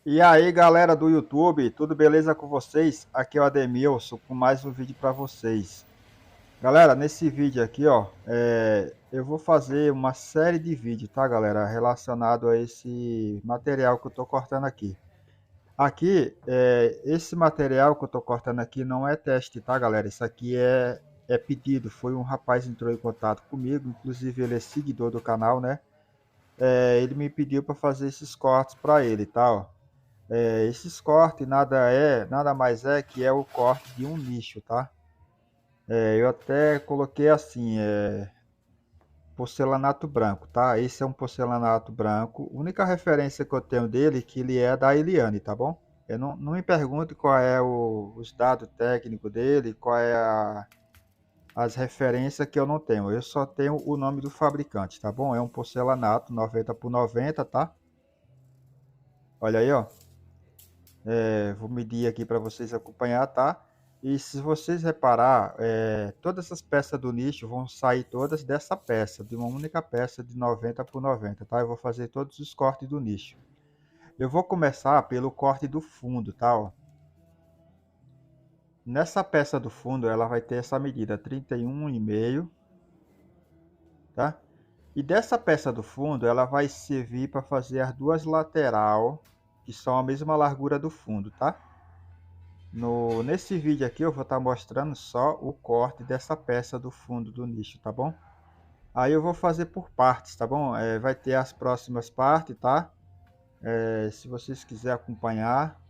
E aí, galera do YouTube, tudo beleza com vocês? Aqui é o Ademilson com mais um vídeo para vocês. Galera, nesse vídeo aqui, ó, eu vou fazer uma série de vídeos, tá, galera, relacionado a esse material que eu tô cortando aqui. Aqui, esse material que eu tô cortando aqui não é teste, tá, galera? Isso aqui é pedido. Foi um rapaz que entrou em contato comigo, inclusive ele é seguidor do canal, né? Ele me pediu para fazer esses cortes para ele, tá, ó. Esses cortes nada mais é que é o corte de um nicho, tá? Eu até coloquei assim, porcelanato branco, tá? Esse é um porcelanato branco. A única referência que eu tenho dele é que ele é da Eliane, tá bom? Eu não me pergunte qual é os dados técnicos dele, as referências que eu não tenho. Eu só tenho o nome do fabricante, tá bom? É um porcelanato 90 por 90, tá? Olha aí, ó. Vou medir aqui para vocês acompanhar, tá? E se vocês reparar, todas essas peças do nicho vão sair todas dessa peça, de uma única peça de 90 por 90, tá? Eu vou fazer todos os cortes do nicho. Eu vou começar pelo corte do fundo, tá? Ó. Nessa peça do fundo, ela vai ter essa medida 31,5, tá? E dessa peça do fundo, ela vai servir para fazer as duas lateral, que são a mesma largura do fundo, tá? Nesse vídeo aqui eu vou estar mostrando só o corte dessa peça do fundo do nicho, tá bom? Aí eu vou fazer por partes, tá bom? Vai ter as próximas partes, tá? Se vocês quiserem acompanhar,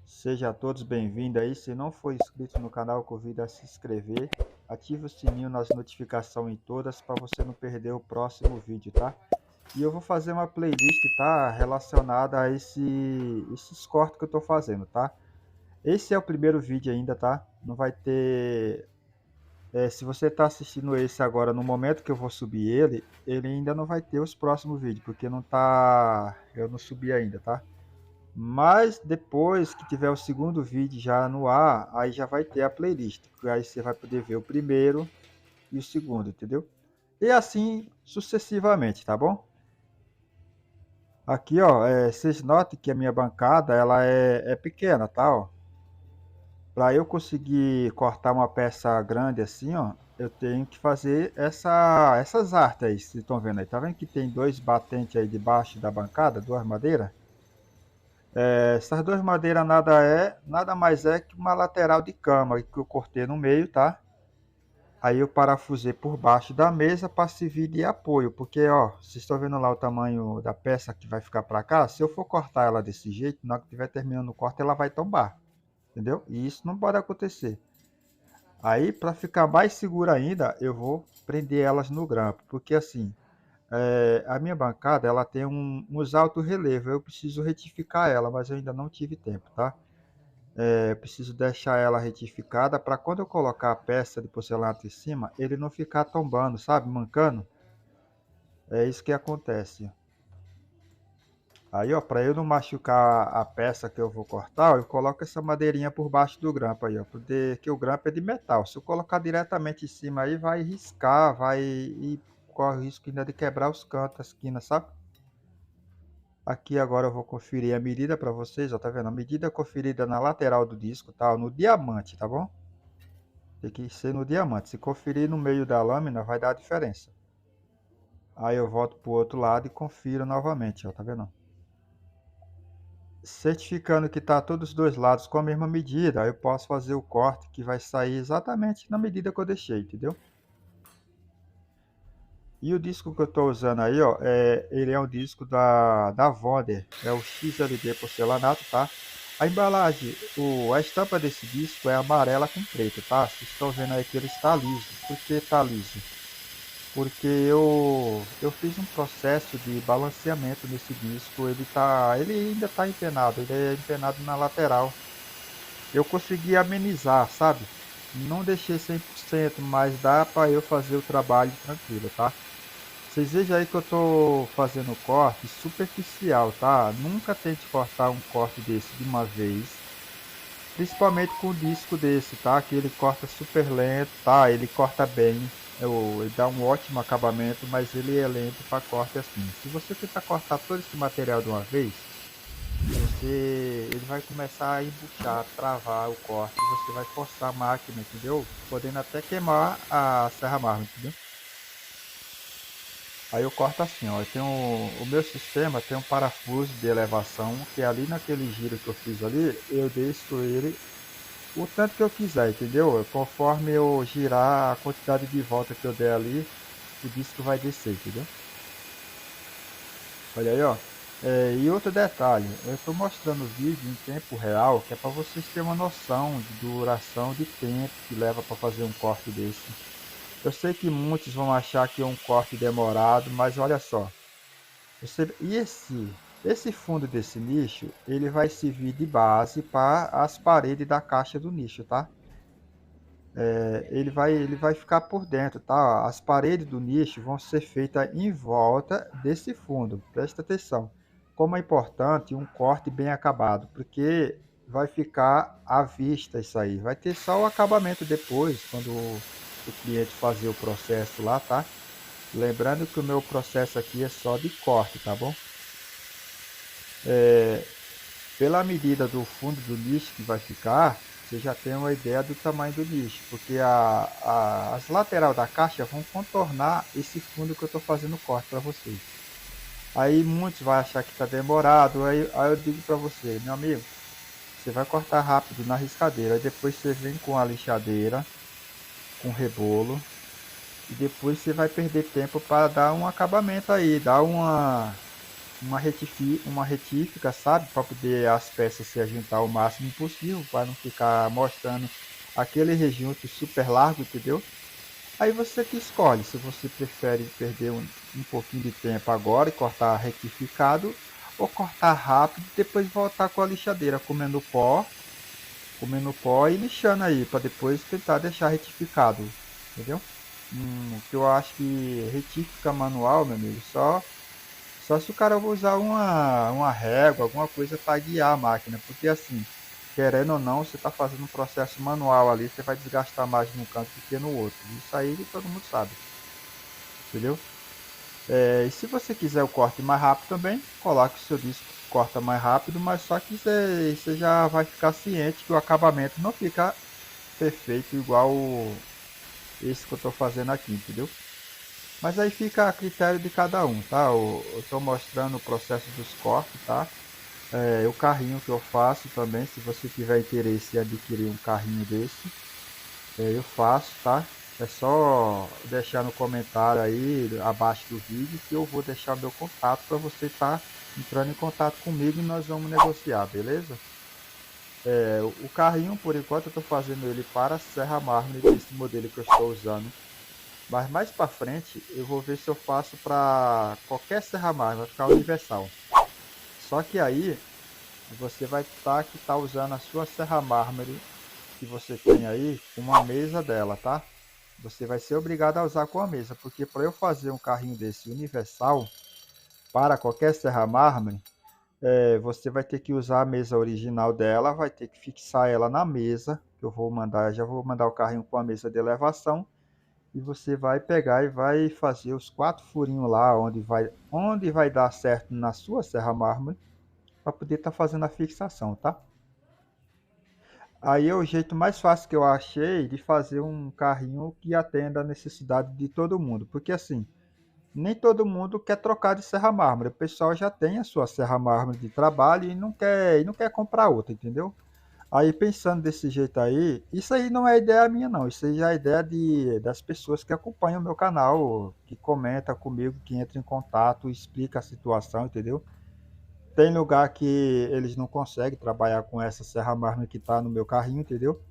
sejam todos bem-vindos aí. Se não for inscrito no canal, convido a se inscrever. Ative o sininho nas notificações em todas para você não perder o próximo vídeo, tá? E eu vou fazer uma playlist, tá? Relacionada a esses cortes que eu tô fazendo, tá? Esse é o primeiro vídeo ainda, tá? Não vai ter. Se você está assistindo esse agora, no momento que eu vou subir ele ainda não vai ter os próximos vídeos, porque não tá. Eu não subi ainda, tá? Mas depois que tiver o segundo vídeo já no ar, aí já vai ter a playlist. Aí você vai poder ver o primeiro e o segundo, entendeu? E assim sucessivamente, tá bom? Aqui, ó, vocês notem que a minha bancada ela é pequena, tá? Ó. Para eu conseguir cortar uma peça grande assim, ó, eu tenho que fazer essas artes aí, vocês estão vendo aí. Tá vendo que tem dois batentes aí debaixo da bancada, duas madeiras? Essas duas madeiras nada mais é que uma lateral de cama que eu cortei no meio, tá? Aí eu parafusei por baixo da mesa para servir de apoio, porque ó, vocês estão vendo lá o tamanho da peça que vai ficar para cá? Se eu for cortar ela desse jeito, na hora que estiver terminando o corte, ela vai tombar, entendeu? E isso não pode acontecer. Aí, para ficar mais seguro ainda, eu vou prender elas no grampo, porque assim, a minha bancada ela tem uns alto relevo, eu preciso retificar ela, mas eu ainda não tive tempo, tá? Eu preciso deixar ela retificada para quando eu colocar a peça de porcelanato em cima, ele não ficar tombando, sabe, mancando. É isso que acontece. Aí, ó, para eu não machucar a peça que eu vou cortar, eu coloco essa madeirinha por baixo do grampo aí, ó, porque que o grampo é de metal. Se eu colocar diretamente em cima aí, vai riscar, vai e corre o risco ainda de quebrar os cantos, as esquinas, sabe? Aqui agora eu vou conferir a medida para vocês, ó, tá vendo? A medida conferida na lateral do disco, tá? No diamante, tá bom? Tem que ser no diamante. Se conferir no meio da lâmina, vai dar diferença. Aí eu volto pro outro lado e confiro novamente, ó, tá vendo? Certificando que está todos os dois lados com a mesma medida, aí eu posso fazer o corte que vai sair exatamente na medida que eu deixei, entendeu? E o disco que eu estou usando aí, ó, ele é um disco da Wonder, é o XLD porcelanato, tá? A embalagem, a estampa desse disco é amarela com preto, tá? Vocês estão vendo aí que ele está liso. Por que está liso? Porque eu fiz um processo de balanceamento nesse disco, ele ainda está empenado, ele é empenado na lateral. Eu consegui amenizar, sabe? Não deixei 100%, mas dá para eu fazer o trabalho tranquilo, tá? Vocês vejam aí que eu tô fazendo corte superficial, tá? Nunca tente cortar um corte desse de uma vez, principalmente com um disco desse, tá? Que ele corta super lento, tá? Ele corta bem, ele dá um ótimo acabamento, mas ele é lento para corte assim. Se você tentar cortar todo esse material de uma vez, ele vai começar a embuchar, travar o corte, e você vai forçar a máquina, entendeu? Podendo até queimar a serra mármore, entendeu? Aí eu corto assim, ó, o meu sistema tem um parafuso de elevação, que ali naquele giro que eu fiz ali, eu desço ele o tanto que eu quiser, entendeu? Conforme eu girar a quantidade de volta que eu der ali, o disco vai descer, entendeu? Olha aí, ó. E outro detalhe, eu estou mostrando o vídeo em tempo real, que é para vocês terem uma noção de duração de tempo que leva para fazer um corte desse. Eu sei que muitos vão achar que é um corte demorado, mas olha só. Esse fundo desse nicho, ele vai servir de base para as paredes da caixa do nicho, tá? Ele vai ficar por dentro, tá? As paredes do nicho vão ser feitas em volta desse fundo. Presta atenção. Como é importante um corte bem acabado, porque vai ficar à vista isso aí. Vai ter só o acabamento depois, quando o cliente fazer o processo lá, tá? Lembrando que o meu processo aqui é só de corte, tá bom? Pela medida do fundo do nicho que vai ficar, você já tem uma ideia do tamanho do nicho, porque as laterais da caixa vão contornar esse fundo que eu estou fazendo o corte para vocês. Aí muitos vão achar que está demorado, aí eu digo para você, meu amigo, você vai cortar rápido na riscadeira, aí depois você vem com a lixadeira, com rebolo, e depois você vai perder tempo para dar um acabamento aí, dar uma retífica, sabe? Para poder as peças se ajuntar o máximo possível, para não ficar mostrando aquele rejunto super largo, entendeu? Aí você que escolhe se você prefere perder um pouquinho de tempo agora e cortar retificado, ou cortar rápido e depois voltar com a lixadeira comendo pó e lixando aí, para depois tentar deixar retificado, entendeu? Que eu acho que retífica manual, meu amigo, só se o cara usar uma régua, alguma coisa para guiar a máquina, porque assim, querendo ou não, você está fazendo um processo manual ali, você vai desgastar mais num canto do que no outro. Isso aí todo mundo sabe, entendeu? E se você quiser o corte mais rápido também, coloque o seu disco que corta mais rápido, mas só que você já vai ficar ciente que o acabamento não fica perfeito igual esse que eu estou fazendo aqui, entendeu? Mas aí fica a critério de cada um, tá? Eu estou mostrando o processo dos cortes, tá? O carrinho que eu faço também, se você tiver interesse em adquirir um carrinho desse, eu faço, tá? É só deixar no comentário aí, abaixo do vídeo, que eu vou deixar meu contato para você estar entrando em contato comigo e nós vamos negociar, beleza? O carrinho, por enquanto, eu estou fazendo ele para serra mármore desse modelo que eu estou usando. Mas mais para frente eu vou ver se eu faço para qualquer serra mármore, vai ficar universal. Só que aí você vai estar que tá usando a sua serra mármore que você tem aí com uma mesa dela, tá? Você vai ser obrigado a usar com a mesa, porque para eu fazer um carrinho desse universal para qualquer serra mármore, você vai ter que usar a mesa original dela, vai ter que fixar ela na mesa, que eu vou mandar, já vou mandar o carrinho com a mesa de elevação, e você vai pegar e vai fazer os 4 furinhos lá onde vai dar certo na sua serra mármore, para poder estar fazendo a fixação, tá? Aí é o jeito mais fácil que eu achei de fazer um carrinho que atenda a necessidade de todo mundo. Porque assim, nem todo mundo quer trocar de serra mármore. O pessoal já tem a sua serra mármore de trabalho e não quer comprar outra, entendeu? Aí pensando desse jeito aí, isso aí não é ideia minha não, isso aí já é ideia das pessoas que acompanham o meu canal, que comenta comigo, que entra em contato, explica a situação, entendeu? Tem lugar que eles não conseguem trabalhar com essa serra mármore que está no meu carrinho, entendeu?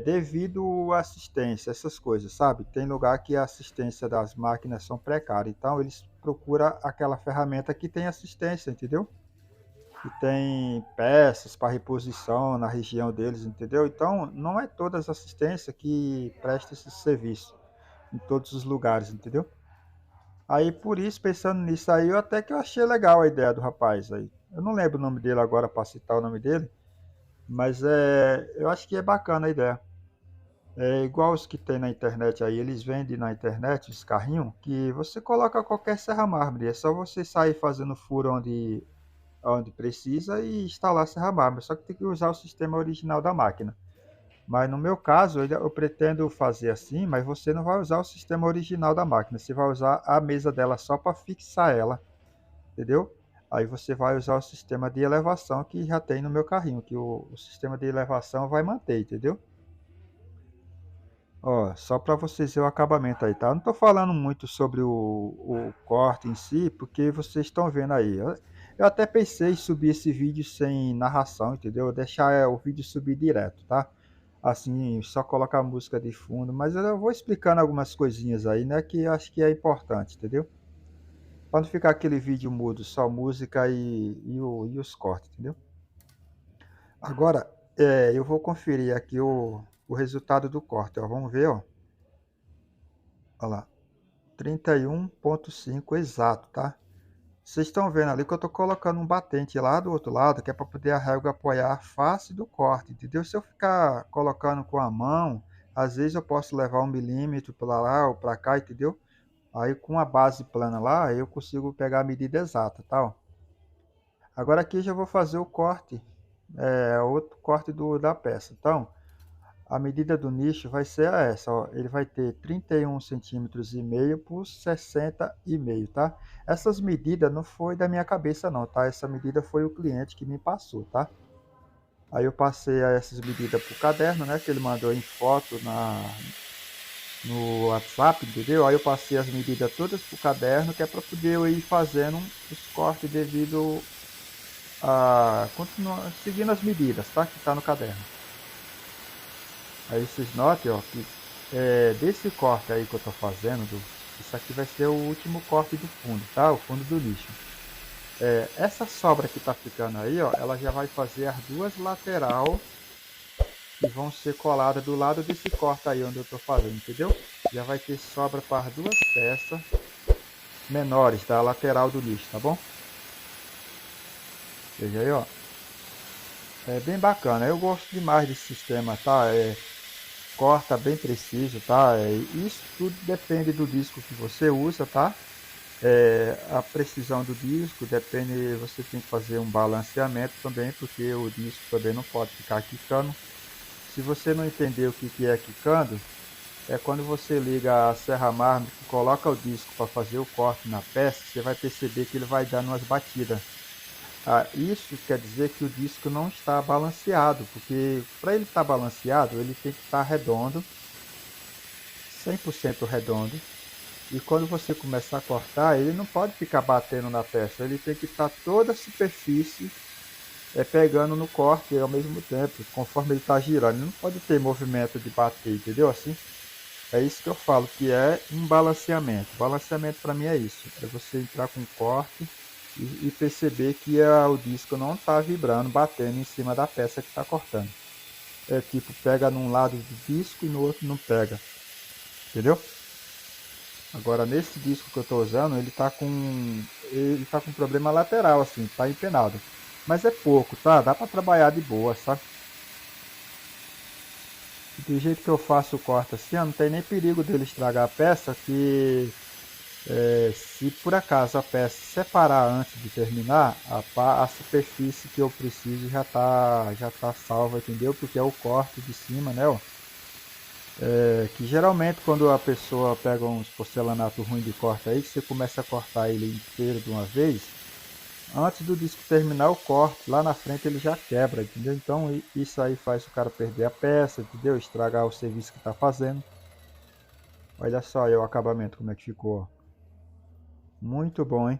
Devido à assistência, essas coisas, sabe? Tem lugar que a assistência das máquinas são precárias, então eles procuram aquela ferramenta que tem assistência, entendeu? Que tem peças para reposição na região deles, entendeu? Então não é todas as assistências que prestam esse serviço em todos os lugares, entendeu? Aí por isso, pensando nisso aí, eu até que eu achei legal a ideia do rapaz aí. Eu não lembro o nome dele agora para citar o nome dele, mas eu acho que é bacana a ideia. É igual os que tem na internet aí, eles vendem na internet os carrinhos que você coloca qualquer serra mármore, é só você sair fazendo furo onde precisa e instalar a serra mármore, só que tem que usar o sistema original da máquina. Mas no meu caso, eu pretendo fazer assim, mas você não vai usar o sistema original da máquina, você vai usar a mesa dela só para fixar ela, entendeu? Aí você vai usar o sistema de elevação que já tem no meu carrinho, que o sistema de elevação vai manter, entendeu? Ó, só para vocês verem o acabamento aí, tá? Eu não tô falando muito sobre o corte em si, porque vocês estão vendo aí. Eu até pensei em subir esse vídeo sem narração, entendeu? Deixar o vídeo subir direto, tá? Assim, só colocar a música de fundo, mas eu vou explicando algumas coisinhas aí, né? Que eu acho que é importante, entendeu? Para não ficar aquele vídeo mudo, só música e os cortes, entendeu? Agora, eu vou conferir aqui o resultado do corte, ó. Vamos ver, ó. Olha lá. 31,5 exato, tá? Vocês estão vendo ali que eu estou colocando um batente lá do outro lado, que é para poder a régua apoiar a face do corte, entendeu? Se eu ficar colocando com a mão, às vezes eu posso levar 1 milímetro para lá ou para cá, entendeu? Aí com a base plana lá, eu consigo pegar a medida exata, tá? Ó. Agora aqui já vou fazer o corte, outro corte da peça. Então, a medida do nicho vai ser essa, ó. Ele vai ter 31 centímetros e meio por 60,5, tá? Essas medidas não foi da minha cabeça não, tá? Essa medida foi o cliente que me passou, tá? Aí eu passei essas medidas pro caderno, né? Que ele mandou em foto no WhatsApp, entendeu? Aí eu passei as medidas todas pro caderno, que é para poder eu ir fazendo os cortes devido a continuar seguindo as medidas, tá? Que tá no caderno. Aí vocês notem, ó, que desse corte aí que eu tô fazendo, isso aqui vai ser o último corte do fundo, tá? O fundo do lixo. Essa sobra que tá ficando aí, ó, ela já vai fazer as duas lateral que vão ser coladas do lado desse corte aí onde eu tô fazendo, entendeu? Já vai ter sobra para as duas peças menores da lateral do lixo, tá bom? Veja aí, ó. É bem bacana, eu gosto demais desse sistema, tá? Corta bem preciso, tá? Isso tudo depende do disco que você usa, tá? A precisão do disco depende, você tem que fazer um balanceamento também, porque o disco também não pode ficar quicando. Se você não entender o que é quicando, é quando você liga a serra mármore, coloca o disco para fazer o corte na peça, você vai perceber que ele vai dando umas batidas. Isso quer dizer que o disco não está balanceado, porque para ele estar balanceado, ele tem que estar redondo, 100% redondo. E quando você começar a cortar, ele não pode ficar batendo na peça, ele tem que estar toda a superfície pegando no corte ao mesmo tempo, conforme ele está girando. Ele não pode ter movimento de bater, entendeu? Assim, é isso que eu falo, que é um balanceamento. Balanceamento para mim é isso, é você entrar com corte e perceber que o disco não está vibrando, batendo em cima da peça que está cortando. É tipo, pega num lado do disco e no outro não pega, entendeu? Agora nesse disco que eu estou usando, ele tá com problema lateral assim, tá empenado. Mas é pouco, tá? Dá para trabalhar de boa, sabe? E do jeito que eu faço o corte assim, ó, não tem nem perigo dele estragar a peça, que se por acaso a peça separar antes de terminar, a superfície que eu preciso já tá salva, entendeu? Porque é o corte de cima, né? Ó. Que geralmente quando a pessoa pega uns porcelanato ruim de corte aí, que você começa a cortar ele inteiro de uma vez, antes do disco terminar o corte, lá na frente ele já quebra, entendeu? Então isso aí faz o cara perder a peça, entendeu? Estragar o serviço que está fazendo. Olha só aí o acabamento como é que ficou. Muito bom, hein?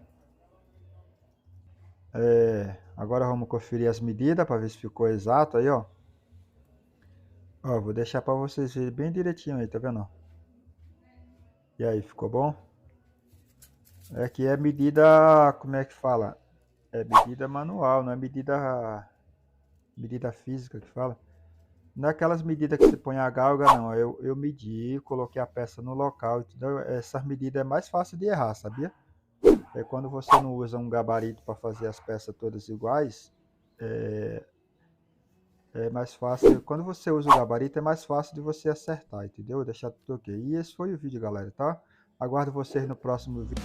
Agora vamos conferir as medidas para ver se ficou exato aí, ó. Ó, vou deixar para vocês verem bem direitinho aí, tá vendo? E aí, ficou bom? É que é medida, como é que fala? É medida manual, não é medida física que fala. Não é aquelas medidas que você põe a galga, não. Eu medi, coloquei a peça no local, entendeu? Essas medidas é mais fácil de errar, sabia? É quando você não usa um gabarito para fazer as peças todas iguais, é mais fácil. Quando você usa o gabarito, é mais fácil de você acertar, entendeu? Deixar tudo ok. E esse foi o vídeo, galera, tá? Aguardo vocês no próximo vídeo.